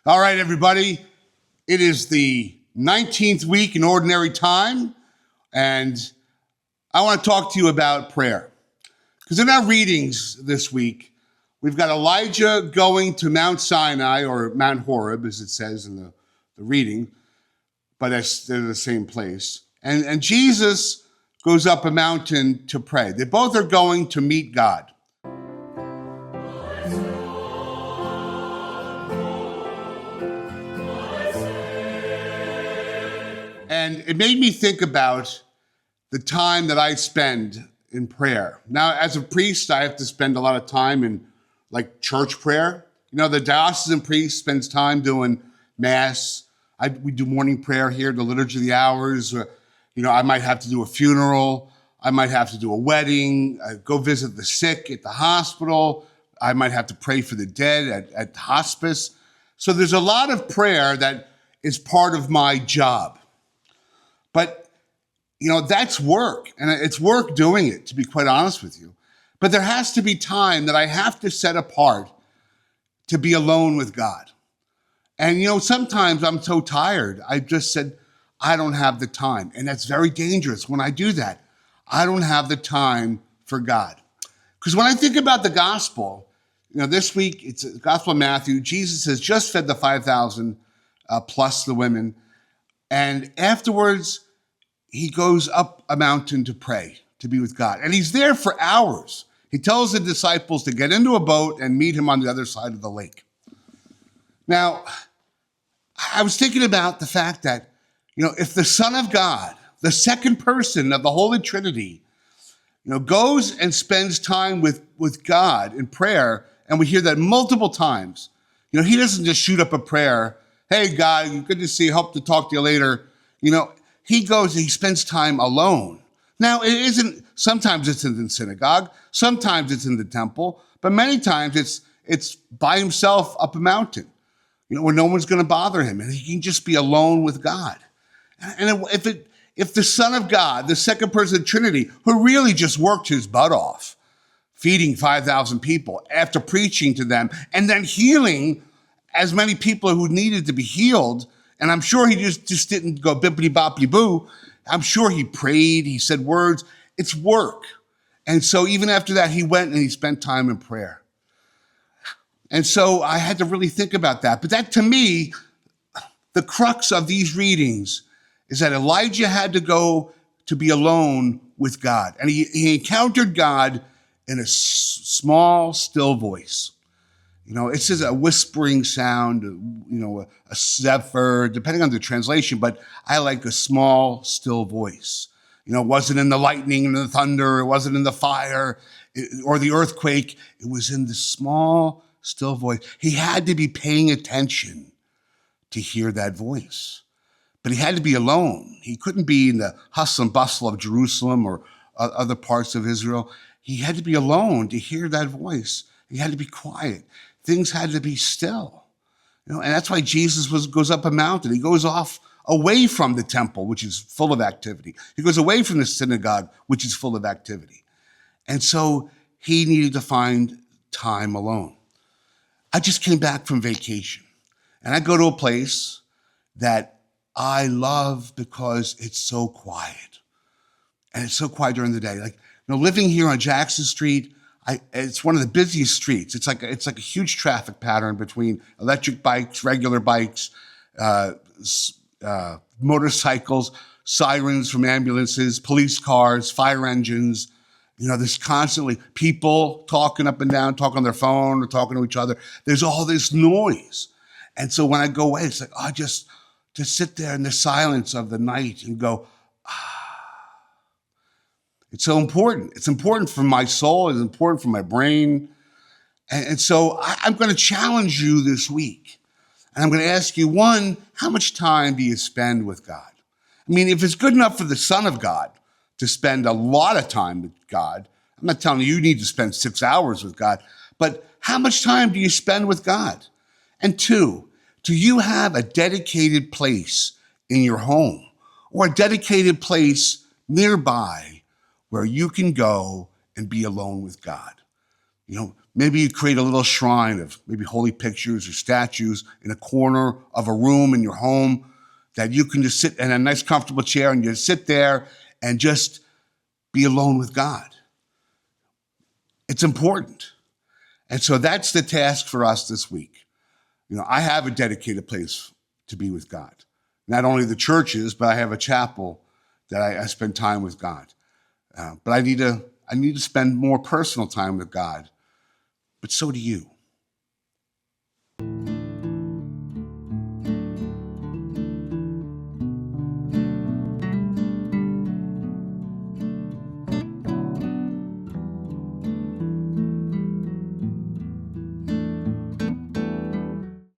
All right, everybody. It is the 19th week in Ordinary Time, and I want to talk to you about prayer. Because in our readings this week, we've got Elijah going to Mount Sinai, or Mount Horeb, as it says in the reading, but they're the same place. And Jesus goes up a mountain to pray. They both are going to meet God. And it made me think about the time that I spend in prayer. Now, as a priest, I have to spend a lot of time in like church prayer. You know, the diocesan priest spends time doing mass. We do morning prayer here, the Liturgy of the Hours. I might have to do a funeral. I might have to do a wedding, go visit the sick at the hospital. I might have to pray for the dead at hospice. So there's a lot of prayer that is part of my job. But, that's work, and it's work doing it, to be quite honest with you. But there has to be time that I have to set apart to be alone with God. And, sometimes I'm so tired, I just said, I don't have the time. And that's very dangerous when I do that. I don't have the time for God. Because when I think about the gospel, this week, it's the Gospel of Matthew, Jesus has just fed the 5,000 plus the women. And afterwards, he goes up a mountain to pray, to be with God. And he's there for hours. He tells the disciples to get into a boat and meet him on the other side of the lake. Now, I was thinking about the fact that, if the Son of God, the second person of the Holy Trinity, goes and spends time with God in prayer, and we hear that multiple times, he doesn't just shoot up a prayer, hey, God, good to see you, hope to talk to you later. He goes and he spends time alone. Now, sometimes it's in the synagogue, sometimes it's in the temple, but many times it's by himself up a mountain, where no one's going to bother him, and he can just be alone with God. And if the Son of God, the second person of the Trinity, who really just worked his butt off, feeding 5,000 people after preaching to them, and then healing as many people who needed to be healed, and I'm sure he just didn't go bippity-boppity-boo. I'm sure he prayed, he said words. It's work. And so even after that, he went and he spent time in prayer. And so I had to really think about that. But that, to me, the crux of these readings is that Elijah had to go to be alone with God. And he encountered God in a small, still voice. It's just a whispering sound, a zephyr, depending on the translation, but I like a small, still voice. It wasn't in the lightning and the thunder, it wasn't in the fire or the earthquake. It was in the small, still voice. He had to be paying attention to hear that voice, but he had to be alone. He couldn't be in the hustle and bustle of Jerusalem or other parts of Israel. He had to be alone to hear that voice. He had to be quiet. Things had to be still, and that's why Jesus goes up a mountain. He goes off away from the temple, which is full of activity. He goes away from the synagogue, which is full of activity. And so he needed to find time alone. I just came back from vacation, and I go to a place that I love because it's so quiet, and it's so quiet during the day. Like, living here on Jackson Street, it's one of the busiest streets. It's like a huge traffic pattern between electric bikes, regular bikes, motorcycles, sirens from ambulances, police cars, fire engines. There's constantly people talking up and down, talking on their phone or talking to each other. There's all this noise. And so when I go away, it's like, I just sit there in the silence of the night and go, It's so important. It's important for my soul. It's important for my brain. And so I'm going to challenge you this week. And I'm going to ask you, one, how much time do you spend with God? I mean, if it's good enough for the Son of God to spend a lot of time with God, I'm not telling you need to spend 6 hours with God, but how much time do you spend with God? And two, do you have a dedicated place in your home or a dedicated place nearby where you can go and be alone with God? Maybe you create a little shrine of maybe holy pictures or statues in a corner of a room in your home that you can just sit in a nice comfortable chair and you sit there and just be alone with God. It's important. And so that's the task for us this week. I have a dedicated place to be with God. Not only the churches, but I have a chapel that I spend time with God. But I need to spend more personal time with God. But so do you.